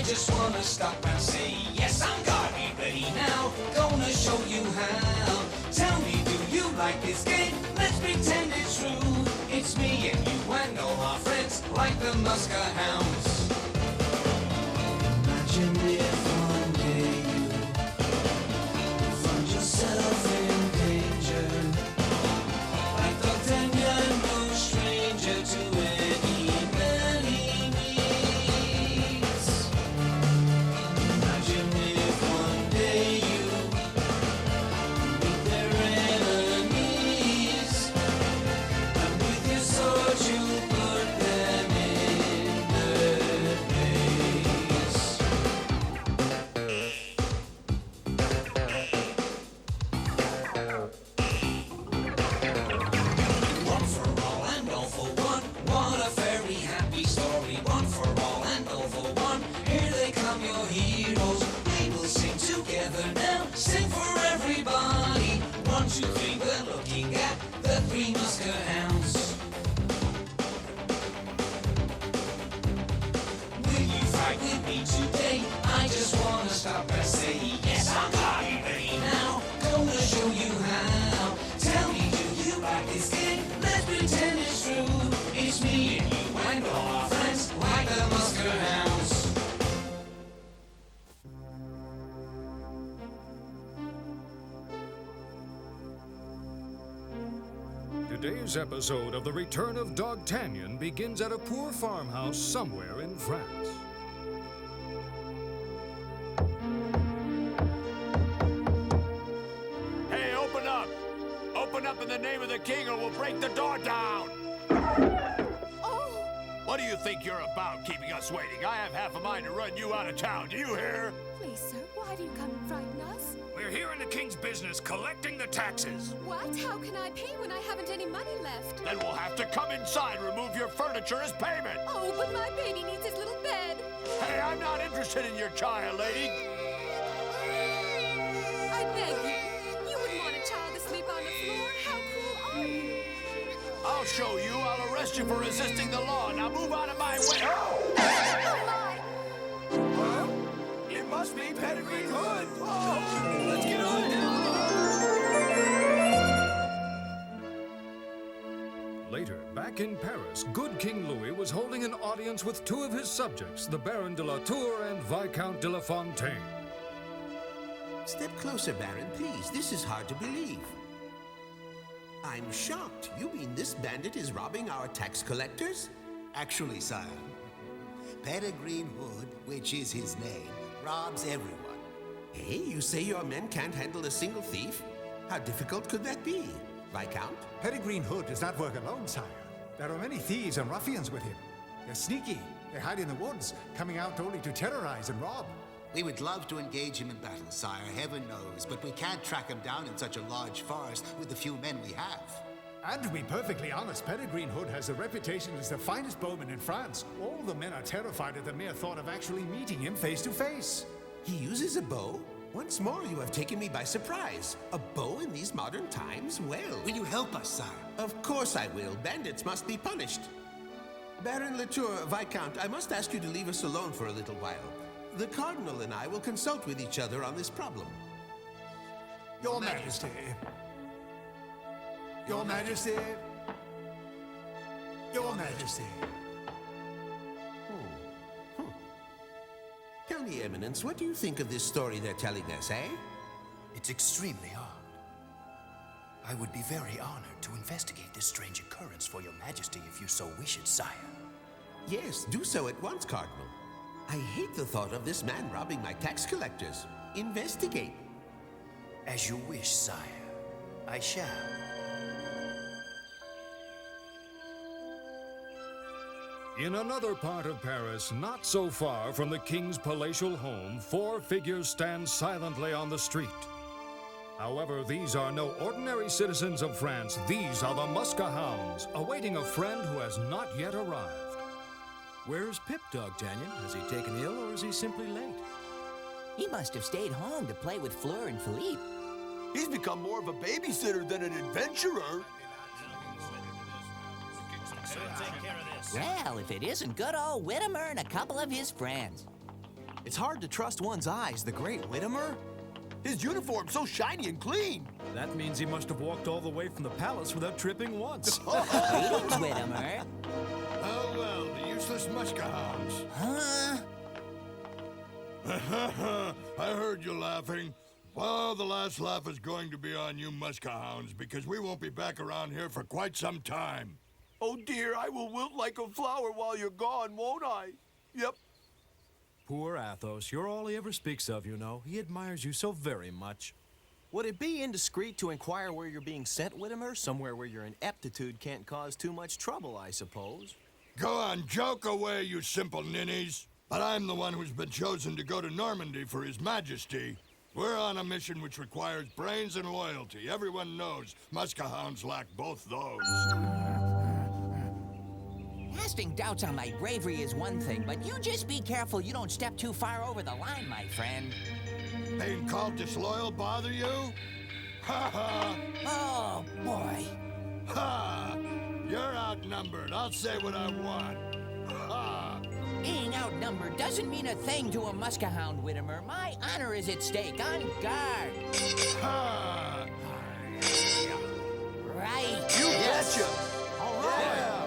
just wanna stop and say, yes, I'm gonna be ready now. Gonna show you how. Tell me, do you like this game? Let's pretend it's true. It's me and you and all our friends, like the Muskehounds. Imagine if one day you find yourself in danger, like Dogtanian, no stranger to any many needs. Imagine if one day you meet their enemies, and with your sword you put them in their place. One for all and all for one. What a very happy story. One for all and all for one. Here they come, your heroes. We will sing together now. Sing for everybody. 1, 2, 3, we're looking at the 3 Muskehounds. Will you fight with me today? I just wanna stop and say, yes, I'm gonna be ready now. Gonna show you how. Tell me, do you like this game? Let's pretend it's true. It's me and you and all our friends, like the Muskehounds. Today's episode of the Return of Dogtanian begins at a poor farmhouse somewhere in France. Hey, open up! Open up in the name of the king or we'll break the door down! Oh, What do you think you're about, keeping us waiting? I have half a mind to run you out of town, do you hear? please, sir, why do you come and frighten us? We're here in the king's business collecting the taxes. What? How can I pay when I haven't any money left? Then we'll have to come inside, remove your furniture as payment! Oh, but my baby needs his little bed. Hey, I'm not interested in your child, lady! I beg you. You wouldn't want a child to sleep on the floor. How cruel are you? I'll show you. I'll arrest you for resisting the law. Now move out of my way. Oh, my. It must be Pedigreen Hood. Oh, let's get on now. Later, back in Paris, good King Louis was holding an audience with 2 of his subjects, the Baron de la Tour and Viscount de la Fontaine. Step closer, Baron, please. This is hard to believe. I'm shocked. You mean this bandit is robbing our tax collectors? Actually, sire, Pedigreen Hood, which is his name, robs everyone. Hey, you say your men can't handle a single thief? How difficult could that be, Viscount? Pedigreen Hood does not work alone, sire. There are many thieves and ruffians with him. They're sneaky. They hide in the woods, coming out only to terrorize and rob. We would love to engage him in battle, sire, heaven knows, but we can't track him down in such a large forest with the few men we have. And to be perfectly honest, Pedigreen Hood has a reputation as the finest bowman in France. All the men are terrified at the mere thought of actually meeting him face to face. He uses a bow? Once more, you have taken me by surprise. A bow in these modern times? Well... Will you help us, sire? Of course I will. Bandits must be punished. Baron Latour, Viscount, I must ask you to leave us alone for a little while. The Cardinal and I will consult with each other on this problem. Your Majesty. Your Majesty. Your Majesty. Tell me, Eminence, what do you think of this story they're telling us, eh? It's extremely odd. I would be very honored to investigate this strange occurrence for your majesty if you so wish it, sire. Yes, do so at once, Cardinal. I hate the thought of this man robbing my tax collectors. Investigate. As you wish, sire. I shall. In another part of Paris, not so far from the king's palatial home, 4 figures stand silently on the street. However, these are no ordinary citizens of France. These are the Muskehounds, awaiting a friend who has not yet arrived. Where's Pip, Dogtanian? Has he taken ill or is he simply late? He must have stayed home to play with Fleur and Philippe. He's become more of a babysitter than an adventurer. Well, if it isn't good old Widimer and a couple of his friends. It's hard to trust one's eyes, the great Widimer. His uniform's so shiny and clean. That means he must have walked all the way from the palace without tripping once. Greetings, Widimer. Oh, well, the useless Muskehounds. Huh? I heard you laughing. Well, the last laugh is going to be on you Muskehounds, because we won't be back around here for quite some time. Oh dear, I will wilt like a flower while you're gone, won't I? Yep. Poor Athos. You're all he ever speaks of, you know. He admires you so very much. Would it be indiscreet to inquire where you're being sent, Widimer? Somewhere where your ineptitude can't cause too much trouble, I suppose. Go on, joke away, you simple ninnies. But I'm the one who's been chosen to go to Normandy for His Majesty. We're on a mission which requires brains and loyalty. Everyone knows Muskehounds lack both those. Casting doubts on my bravery is one thing, but you just be careful you don't step too far over the line, my friend. Being called disloyal bother you? Ha ha! Oh, boy. Ha! You're outnumbered. I'll say what I want. Ha! Being outnumbered doesn't mean a thing to a Muskehound, Widimer. My honor is at stake. On guard. Ha! Right. You betcha. All right. Yeah.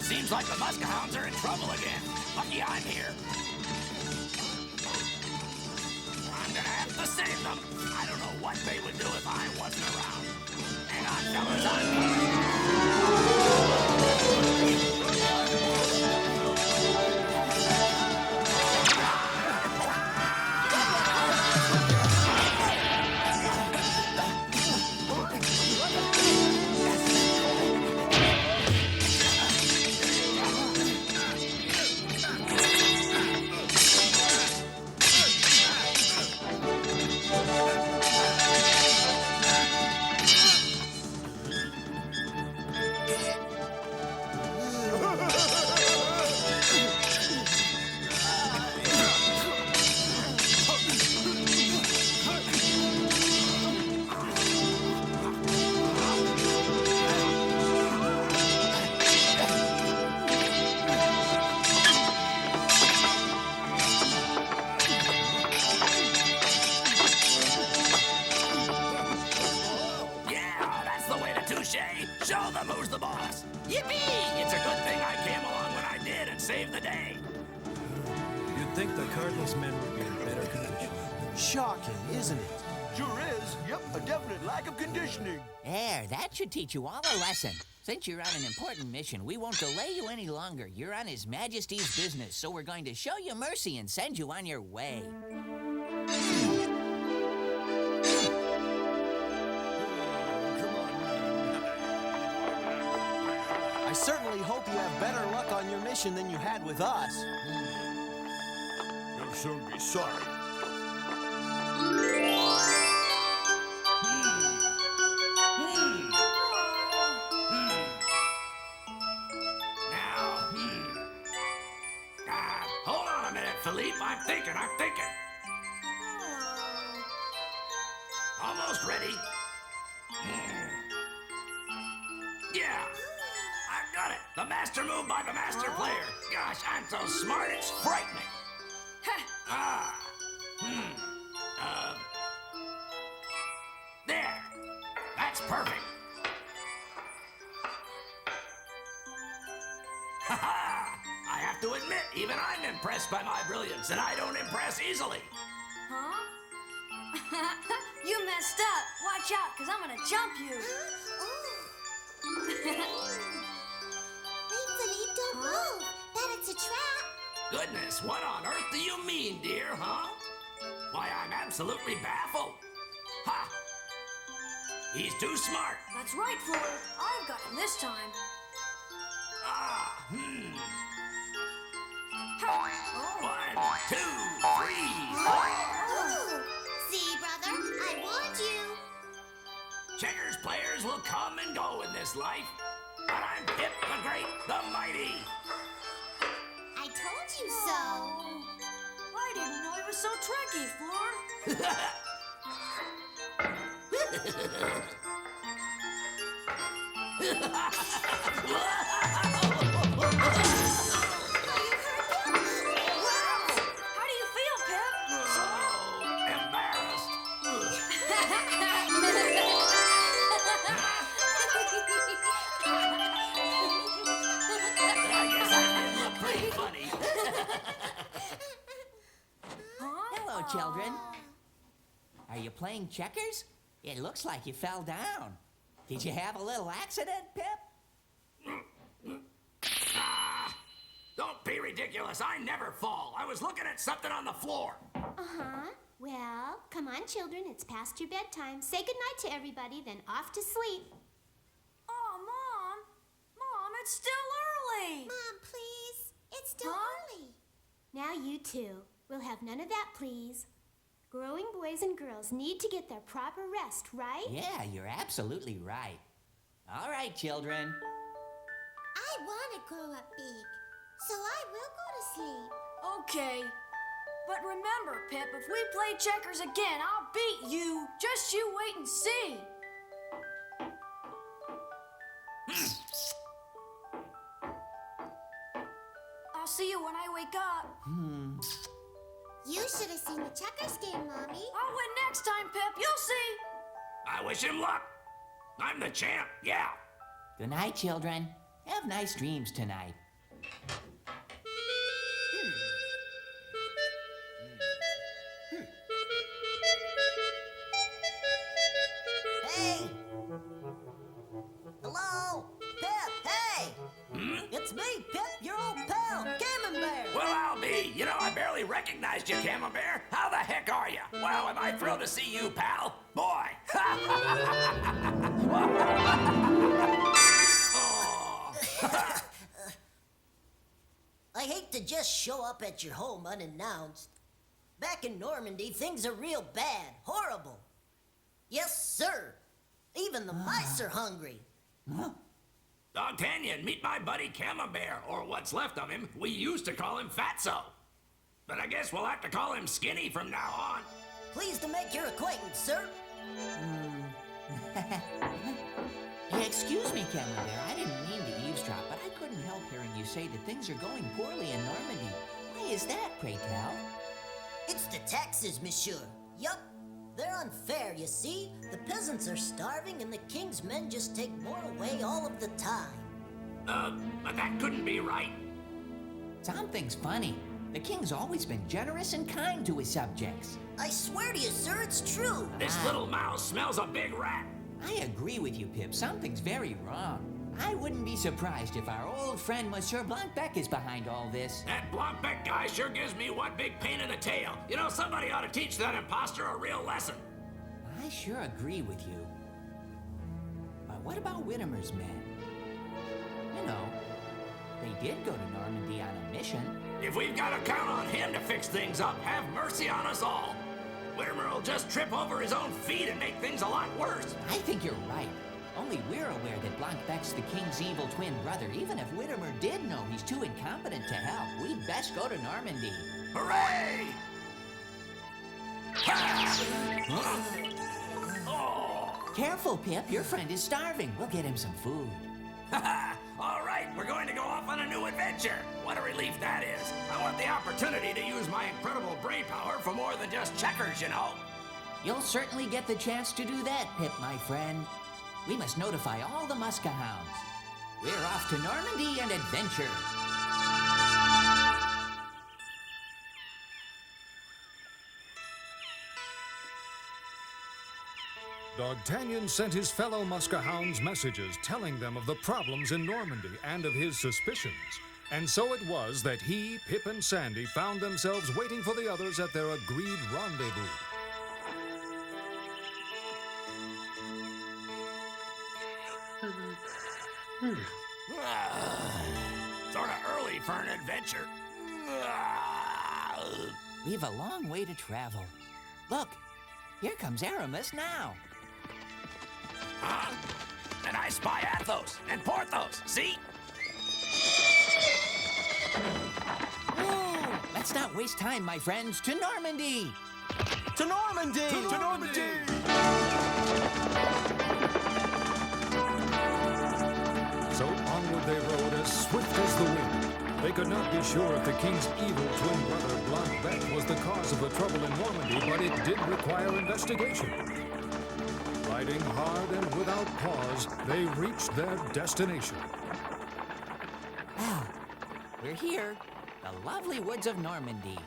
Seems like the Muskehounds are in trouble again. Lucky I'm here. I'm gonna have to save them. I don't know what they would do if I wasn't around. Hang on, fellas, I'm show them who's the boss. Yippee! It's a good thing I came along when I did and saved the day. You'd think the Cardinal's men would be in better condition. Shocking, isn't it? Sure is. Yep, a definite lack of conditioning. There, that should teach you all a lesson. Since you're on an important mission, we won't delay you any longer. You're on His Majesty's business, so we're going to show you mercy and send you on your way. I certainly hope you have better luck on your mission than you had with us. You'll soon be sorry. Hold on a minute, Philippe. I'm thinking. Almost ready. Yeah. I got it. The master move by the master player. Gosh, I'm so smart, it's frightening. There. That's perfect. Ha-ha! I have to admit, even I'm impressed by my brilliance, and I don't impress easily. Huh? You messed up. Watch out, because I'm going to jump you. Wait, Philippe, don't move. Bet it's a trap. Goodness, what on earth do you mean, dear, huh? Why, I'm absolutely baffled. Ha! He's too smart. That's right, Floor. I've got him this time. One, two, three, four. Ooh. See, brother, I warned you. Checkers players will come and go in this life, but I'm Pip the Great, the Mighty. I told you so. I didn't know he was so tricky, Floor. How do you feel, Pip? Embarrassed. I guess I did look pretty funny. Hello, children. Are you playing checkers? It looks like you fell down. Did you have a little accident, Pip? Don't be ridiculous. I never fall. I was looking at something on the floor. Uh-huh. Well, come on, children. It's past your bedtime. Say goodnight to everybody, then off to sleep. Oh, Mom. Mom, it's still early. Mom, please. It's still early. Now you two. We'll have none of that, please. Growing boys and girls need to get their proper rest, right? Yeah, you're absolutely right. All right, children. I want to grow up big, so I will go to sleep. Okay. But remember, Pip, if we play checkers again, I'll beat you. Just you wait and see. I'll see you when I wake up. You should have seen the checkers game, Mommy. I'll win next time, Pip. You'll see. I wish him luck. I'm the champ, yeah. Good night, children. Have nice dreams tonight. Hey! Hello? Pip, hey! It's me, Pip, your old pal, Camembert! Well, I'll be. You know, I barely recognized you, Camembert. How the heck are you? Well, am I thrilled to see you, pal? Boy. I hate to just show up at your home unannounced. Back in Normandy, things are real bad, horrible. Yes, sir. Even the mice are hungry. Dogtanian, meet my buddy Camembert, or what's left of him. We used to call him Fatso. But I guess we'll have to call him Skinny from now on. Pleased to make your acquaintance, sir. Excuse me, Camembert. I didn't mean to eavesdrop, but I couldn't help hearing you say that things are going poorly in Normandy. Why is that, pray tell? It's the taxes, monsieur. Yup. They're unfair, you see. The peasants are starving and the king's men just take more away all of the time. But that couldn't be right. Something's funny. The king's always been generous and kind to his subjects. I swear to you, sir, it's true. This little mouse smells a big rat. I agree with you, Pip. Something's very wrong. I wouldn't be surprised if our old friend Monsieur Blancbec is behind all this. That Blancbec guy sure gives me one big pain in the tail. You know, somebody ought to teach that imposter a real lesson. I sure agree with you. But what about Widimer's men? You know, they did go to Normandy on a mission. If we've got to count on him to fix things up, have mercy on us all. Widimer will just trip over his own feet and make things a lot worse. I think you're right. Only we're aware that Blancbec's the king's evil twin brother. Even if Widimer did know he's too incompetent to help, we'd best go to Normandy. Hooray! Careful, Pip. Your friend is starving. We'll get him some food. All right, we're going to go off on a new adventure. What a relief that is. I want the opportunity to use my incredible brain power for more than just checkers, you know. You'll certainly get the chance to do that, Pip, my friend. We must notify all the Muskehounds. We're off to Normandy and adventure. Dogtanian sent his fellow Muskehounds messages telling them of the problems in Normandy and of his suspicions. And so it was that he, Pip, and Sandy found themselves waiting for the others at their agreed rendezvous. Sort of early for an adventure. We've a long way to travel. Look, here comes Aramis now. Huh? And I spy Athos and Porthos, see? Ooh, let's not waste time, my friends. To Normandy! To Normandy! To Normandy! So onward they rode as swift as the wind. They could not be sure if the king's evil twin brother Blancbec was the cause of the trouble in Normandy, but it did require investigation. Riding hard and without pause, they reached their destination. Well, we're here. The lovely woods of Normandy.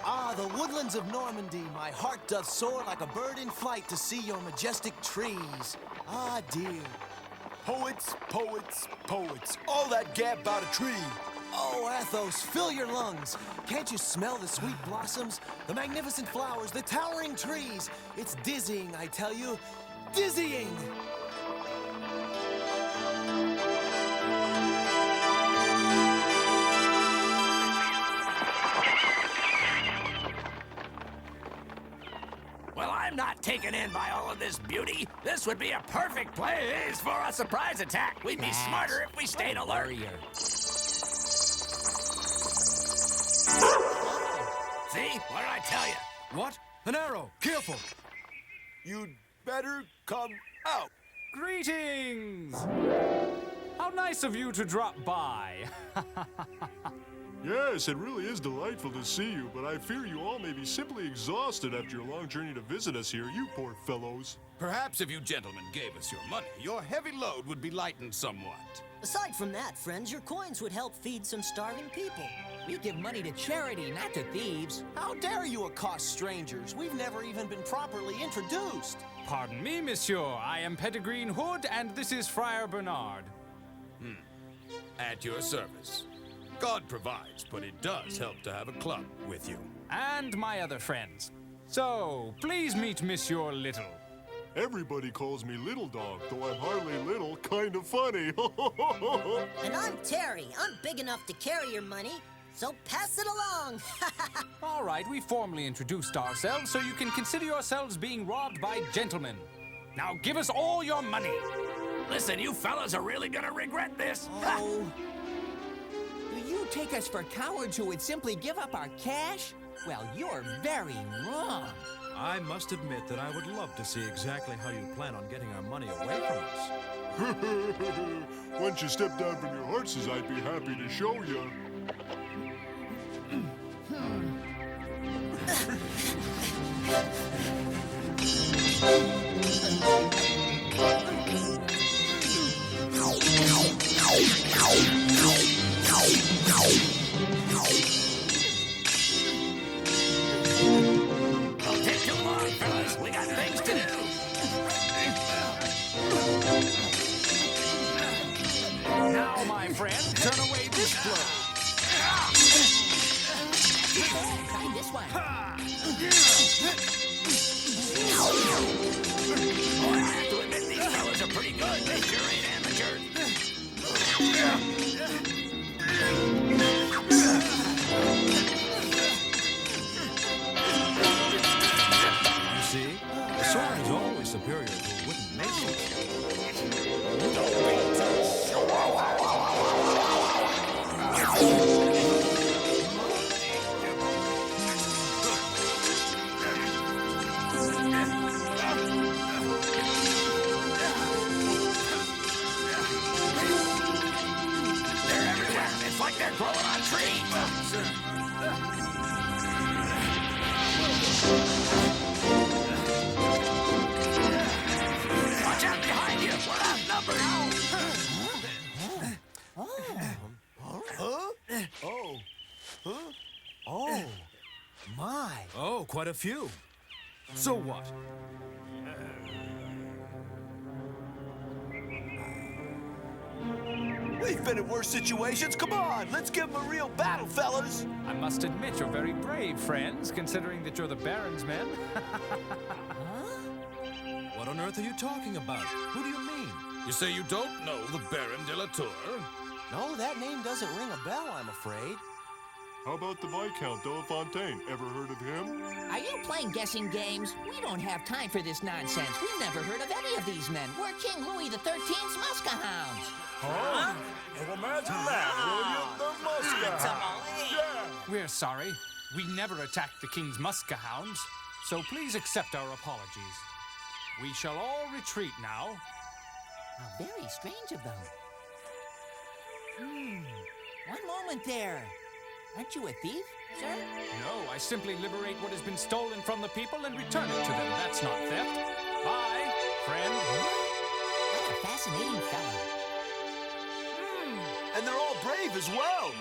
Ah, the woodlands of Normandy. My heart doth soar like a bird in flight to see your majestic trees. Ah, dear. Poets, poets, poets. All that gab about a tree. Oh, Athos, fill your lungs. Can't you smell the sweet blossoms, the magnificent flowers, the towering trees? It's dizzying, I tell you. Dizzying! Well, I'm not taken in by all of this beauty. This would be a perfect place for a surprise attack. We'd be smarter if we stayed alert. See? What did I tell you? What? An arrow! Careful! You'd better come out. Greetings! How nice of you to drop by. Yes, it really is delightful to see you, but I fear you all may be simply exhausted after your long journey to visit us here, you poor fellows. Perhaps if you gentlemen gave us your money, your heavy load would be lightened somewhat. Aside from that, friends, your coins would help feed some starving people. We give money to charity, not to thieves. How dare you accost strangers? We've never even been properly introduced. Pardon me, monsieur. I am Pedigreen Hood, and this is Friar Bernard. At your service. God provides, but it does help to have a club with you. And my other friends. So, please meet Monsieur Little. Everybody calls me Little Dog, though I'm hardly little, kind of funny. And I'm Terry. I'm big enough to carry your money, so pass it along. All right, we formally introduced ourselves, so you can consider yourselves being robbed by gentlemen. Now give us all your money. Listen, you fellas are really gonna regret this. Oh. Do you take us for cowards who would simply give up our cash? Well, you're very wrong. I must admit that I would love to see exactly how you plan on getting our money away from us. Once you step down from your horses, I'd be happy to show you. Don't take too long, fellas. We got things to do. Now, my friend, turn away this blow. Try this one. Boy, I have to admit, these fellas are pretty good. They sure ain't amateurs. You see, a sword is always superior to a wooden mace. They're everywhere. It's like they're growing on trees. Watch out behind you. We're outnumbered. Oh, my. Oh, quite a few. So what? We've been in worse situations. Come on, let's give them a real battle, fellas. I must admit you're very brave, friends, considering that you're the Baron's men. What on earth are you talking about? Who do you mean? You say you don't know the Baron de la Tour? No, that name doesn't ring a bell, I'm afraid. How about the Viscount Delafontaine? Ever heard of him? Are you playing guessing games? We don't have time for this nonsense. We've never heard of any of these men. We're King Louis XIII's Muskehounds. Huh? Well, imagine that, will you? The Muskehounds. Yeah. We're sorry. We never attacked the King's Muskehounds, so please accept our apologies. We shall all retreat now. How very strange of them. One moment there. Aren't you a thief, sir? No, I simply liberate what has been stolen from the people and return it to them. That's not theft. Bye, friend. What a fascinating fellow. And they're all brave as well.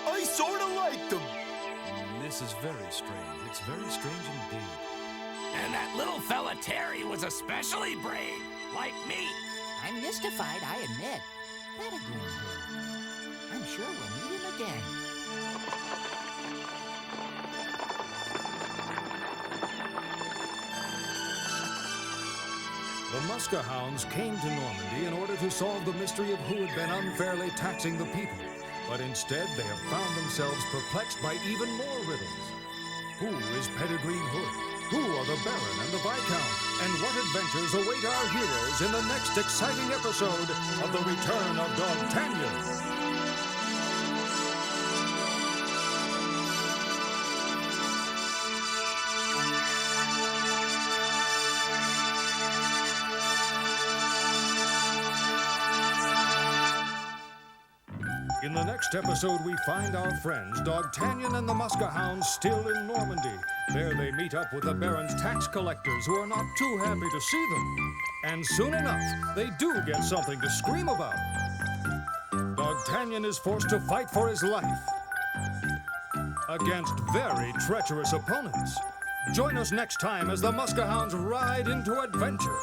I sort of like them. This is very strange. It's very strange indeed. And that little fella Terry was especially brave, like me. I'm mystified, I admit. Pedigreen Hood. I'm sure we'll meet him again. The Muskehounds came to Normandy in order to solve the mystery of who had been unfairly taxing the people. But instead, they have found themselves perplexed by even more riddles. Who is Pedigreen Hood? Who are the Baron and the Viscount? And what adventures await our heroes in the next exciting episode of The Return of Dogtanian? In the next episode, we find our friends, Dogtanian and the Muskehounds, still in Normandy. There they meet up with the Baron's tax collectors, who are not too happy to see them. And soon enough, they do get something to scream about. Dogtanian is forced to fight for his life against very treacherous opponents. Join us next time as the Muskehounds ride into adventure.